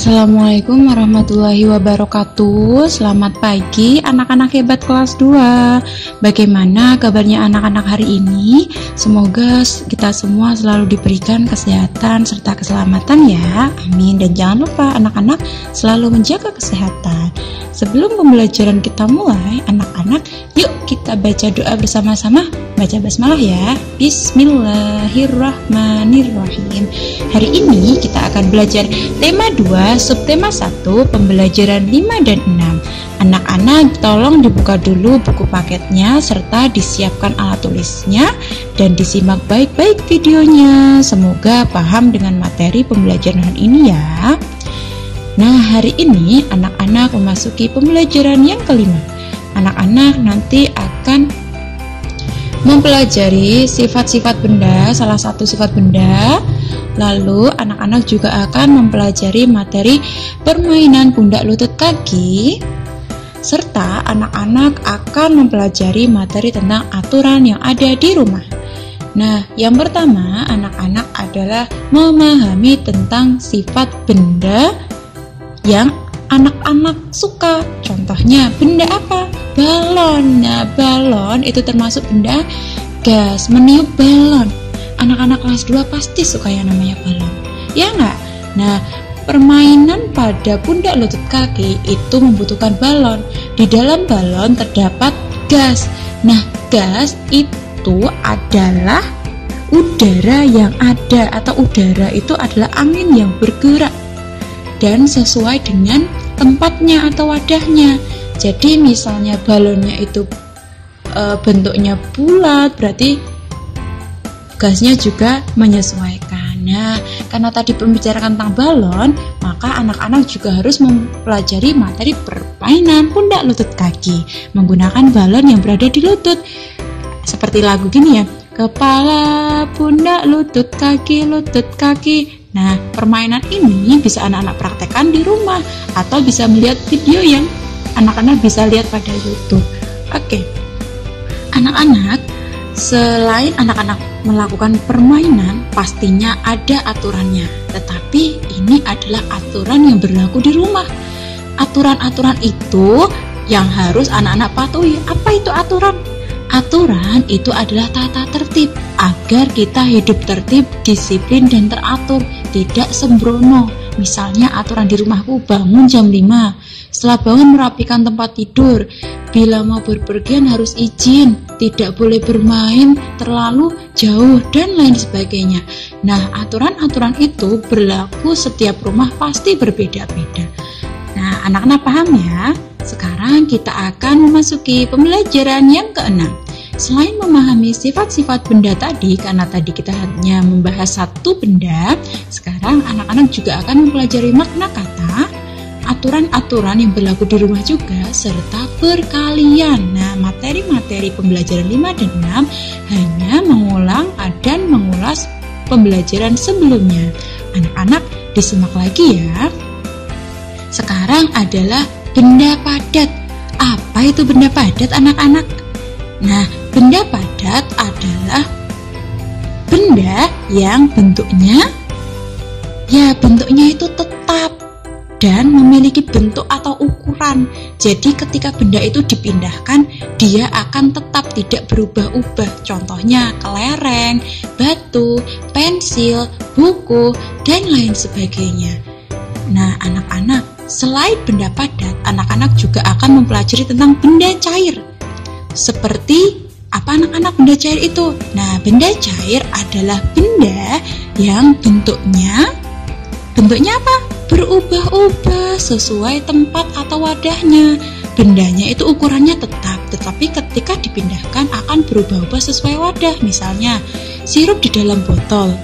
Assalamualaikum warahmatullahi wabarakatuh. Selamat pagi anak-anak hebat kelas 2. Bagaimana kabarnya anak-anak hari ini? Semoga kita semua selalu diberikan kesehatan serta keselamatan ya. Amin. Dan jangan lupa anak-anak selalu menjaga kesehatan. Sebelum pembelajaran kita mulai, anak-anak yuk kita baca doa bersama-sama. Baca basmalah ya. Bismillahirrahmanirrahim. Hari ini kita akan belajar tema 2, subtema 1, pembelajaran 5 dan 6. Anak-anak tolong dibuka dulu buku paketnya serta disiapkan alat tulisnya dan disimak baik-baik videonya. Semoga paham dengan materi pembelajaran hari ini ya. Nah, hari ini anak-anak memasuki pembelajaran yang kelima. Anak-anak nanti akan mempelajari sifat-sifat benda, salah satu sifat benda. Lalu anak-anak juga akan mempelajari materi permainan pundak lutut kaki. Serta anak-anak akan mempelajari materi tentang aturan yang ada di rumah. Nah, yang pertama anak-anak adalah memahami tentang sifat benda yang anak-anak suka. Contohnya benda apa? Balon. Nah, balon itu termasuk benda gas. Meniup balon, anak-anak kelas 2 pasti suka yang namanya balon, ya enggak? Nah, permainan pada pundak lutut kaki itu membutuhkan balon. Di dalam balon terdapat gas. Nah, gas itu adalah udara yang ada, atau udara itu adalah angin yang bergerak dan sesuai dengan tempatnya atau wadahnya. Jadi misalnya balonnya itu bentuknya bulat, berarti gasnya juga menyesuaikan. Nah, karena tadi membicarakan tentang balon, maka anak-anak juga harus mempelajari materi permainan pundak lutut kaki menggunakan balon yang berada di lutut. Seperti lagu gini ya, kepala, pundak, lutut, kaki, lutut, kaki. Nah, permainan ini bisa anak-anak praktekkan di rumah atau bisa melihat video yang anak-anak bisa lihat pada YouTube. Oke. Anak-anak, selain anak-anak melakukan permainan, pastinya ada aturannya. Tetapi ini adalah aturan yang berlaku di rumah. Aturan-aturan itu yang harus anak-anak patuhi. Apa itu aturan? Aturan itu adalah tata tertib agar kita hidup tertib, disiplin dan teratur, tidak sembrono. Misalnya aturan di rumahku, bangun jam 5. Setelah bangun merapikan tempat tidur. Bila mau berpergian harus izin, tidak boleh bermain terlalu jauh dan lain sebagainya. Nah, aturan-aturan itu berlaku setiap rumah pasti berbeda-beda. Nah, anak-anak paham ya? Sekarang kita akan memasuki pembelajaran yang ke-6. Selain memahami sifat-sifat benda tadi, karena tadi kita hanya membahas satu benda, sekarang anak-anak juga akan mempelajari makna kata, aturan-aturan yang berlaku di rumah juga, serta perkalian. Nah, materi-materi pembelajaran 5 dan 6 hanya mengulang dan mengulas pembelajaran sebelumnya. Anak-anak disimak lagi ya. Sekarang adalah benda padat. Apa itu benda padat anak-anak? Nah, benda padat adalah benda yang bentuknya itu tetap dan memiliki bentuk atau ukuran. Jadi ketika benda itu dipindahkan, dia akan tetap tidak berubah-ubah. Contohnya kelereng, batu, pensil, buku, dan lain sebagainya. Nah, anak-anak, selain benda padat, anak-anak juga akan mempelajari tentang benda cair. Seperti apa anak-anak benda cair itu? Nah, benda cair adalah benda yang bentuknya apa? Berubah-ubah sesuai tempat atau wadahnya. Bendanya itu ukurannya tetap, tetapi ketika dipindahkan akan berubah-ubah sesuai wadah. Misalnya, sirup di dalam botol,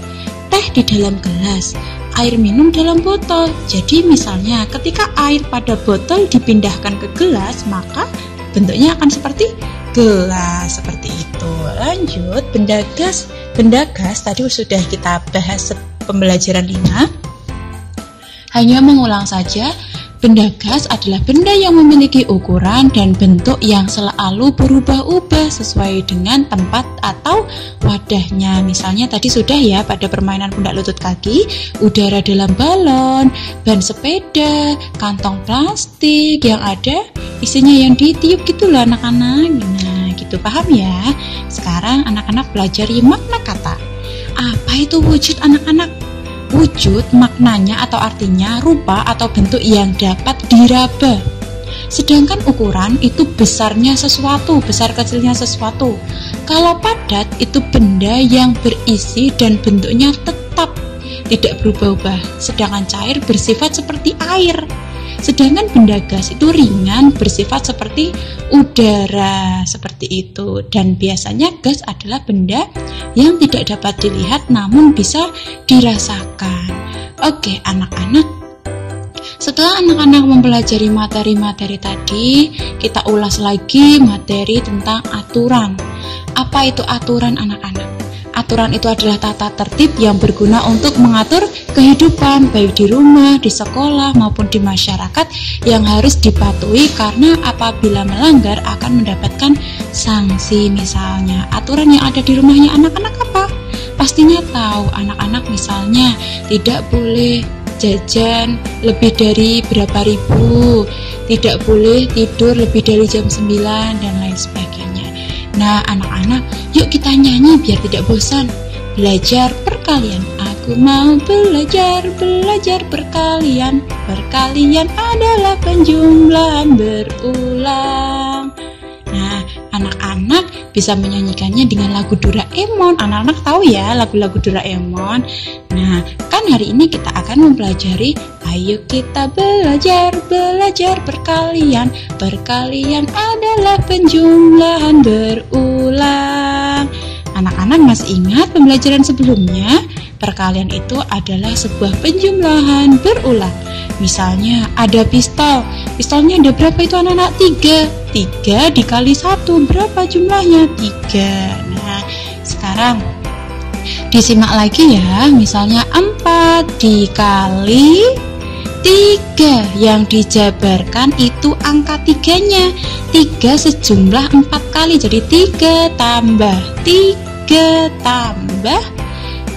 teh di dalam gelas, air minum dalam botol. Jadi misalnya ketika air pada botol dipindahkan ke gelas, maka bentuknya akan seperti gelas, seperti itu. Lanjut, benda gas. Benda gas tadi sudah kita bahas pembelajaran 5. Hanya mengulang saja, Benda gas adalah benda yang memiliki ukuran dan bentuk yang selalu berubah-ubah sesuai dengan tempat atau wadahnya. Misalnya tadi sudah ya pada permainan pundak lutut kaki, udara dalam balon, ban sepeda, kantong plastik yang ada isinya yang ditiup gitu loh anak-anak. Nah gitu, paham ya? Sekarang anak-anak pelajari makna kata. Apa itu wujud anak-anak? Wujud maknanya atau artinya rupa atau bentuk yang dapat diraba. Sedangkan ukuran itu besarnya sesuatu, besar kecilnya sesuatu. Kalau padat itu benda yang berisi dan bentuknya tetap, tidak berubah-ubah. Sedangkan cair bersifat seperti air. Sedangkan benda gas itu ringan, bersifat seperti udara, seperti itu. Dan biasanya gas adalah benda yang tidak dapat dilihat namun bisa dirasakan. Oke, anak-anak, setelah anak-anak mempelajari materi-materi tadi, kita ulas lagi materi tentang aturan. Apa itu aturan anak-anak? Aturan itu adalah tata tertib yang berguna untuk mengatur kehidupan baik di rumah, di sekolah maupun di masyarakat yang harus dipatuhi karena apabila melanggar akan mendapatkan sanksi. Misalnya aturan yang ada di rumahnya anak-anak apa? Pastinya tahu anak-anak, misalnya tidak boleh jajan lebih dari berapa ribu, tidak boleh tidur lebih dari jam 9 dan lain sebagainya. Nah anak-anak, yuk kita nyanyi biar tidak bosan. Belajar perkalian, aku mau belajar perkalian. Perkalian adalah penjumlahan berulang. Nah anak-anak bisa menyanyikannya dengan lagu Doraemon. Anak-anak tahu ya lagu-lagu Doraemon. Nah kan hari ini kita akan mempelajari, ayo kita belajar perkalian. Perkalian adalah penjumlahan berulang. Anak-anak masih ingat pembelajaran sebelumnya? Perkalian itu adalah sebuah penjumlahan berulang. Misalnya ada pistol. Pistolnya ada berapa itu anak-anak? 3. 3 dikali 1 berapa jumlahnya? 3. Nah sekarang disimak lagi ya. Misalnya 4 dikali 3, yang dijabarkan itu angka 3-nya. 3 sejumlah 4 kali, jadi 3 tambah 3 tambah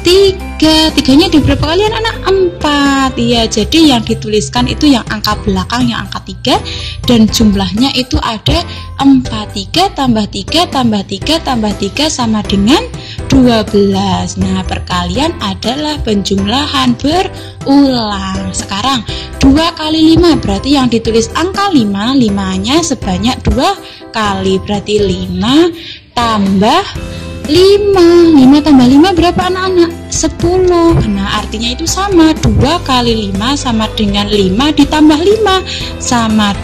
3. 3-nya di berapa kali anak? 4. Ya, jadi yang dituliskan itu yang angka belakang, yang angka 3, dan jumlahnya itu ada 4. 3 tambah 3 tambah 3 tambah 3 sama dengan 12. Nah, perkalian adalah penjumlahan berulang. Sekarang 2 kali 5 berarti yang ditulis angka 5, 5-nya sebanyak 2 kali, berarti 5 tambah 5 tambah 5 berapa anak-anak? 10. Nah artinya itu sama, 2 kali 5 sama dengan 5 ditambah 5 sama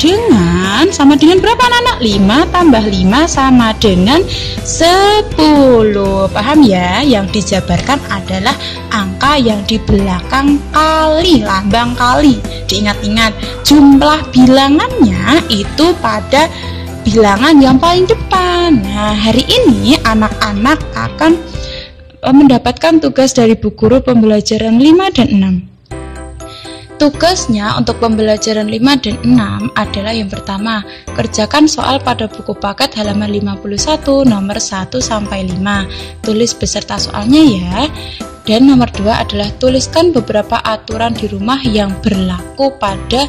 dengan berapa anak-anak? 5 tambah 5 sama dengan 10. Paham ya? Yang dijabarkan adalah angka yang di belakang kali, lambang kali. Diingat-ingat, jumlah bilangannya itu pada bilangan yang paling depan. Nah, hari ini anak-anak akan mendapatkan tugas dari Bu Guru pembelajaran 5 dan 6. Tugasnya untuk pembelajaran 5 dan 6 adalah yang pertama, kerjakan soal pada buku paket halaman 51 nomor 1 sampai 5. Tulis beserta soalnya ya. Dan nomor 2 adalah tuliskan beberapa aturan di rumah yang berlaku pada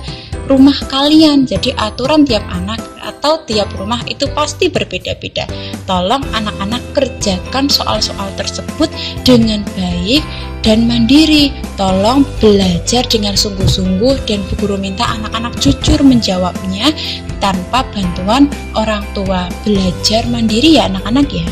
rumah kalian. Jadi aturan tiap anak atau tiap rumah itu pasti berbeda-beda. Tolong anak-anak kerjakan soal-soal tersebut dengan baik dan mandiri. Tolong belajar dengan sungguh-sungguh dan Bu Guru minta anak-anak jujur menjawabnya tanpa bantuan orang tua. Belajar mandiri ya anak-anak ya.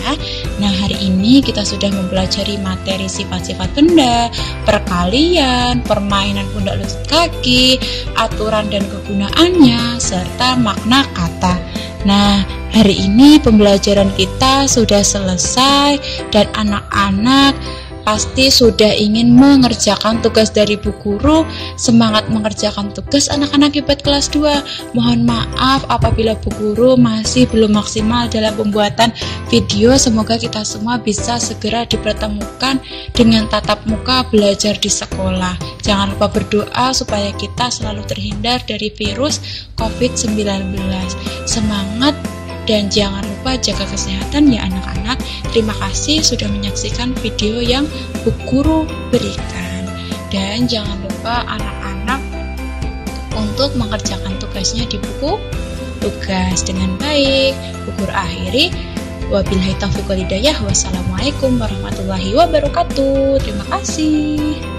Nah hari ini kita sudah mempelajari materi sifat-sifat benda, perkalian, permainan pundak lutut kaki, aturan dan kegunaannya, serta makna kata. Nah hari ini pembelajaran kita sudah selesai dan anak-anak pasti sudah ingin mengerjakan tugas dari Bu Guru. Semangat mengerjakan tugas anak-anak hebat kelas 2. Mohon maaf apabila Bu Guru masih belum maksimal dalam pembuatan video. Semoga kita semua bisa segera dipertemukan dengan tatap muka belajar di sekolah. Jangan lupa berdoa supaya kita selalu terhindar dari virus COVID-19. Semangat dan jangan lupa jaga kesehatan ya anak-anak. Terima kasih sudah menyaksikan video yang Bu Guru berikan. Dan jangan lupa anak-anak untuk mengerjakan tugasnya di buku tugas dengan baik. Bu Guru akhiri. Wabillahi taufiq wal hidayah. Wassalamualaikum warahmatullahi wabarakatuh. Terima kasih.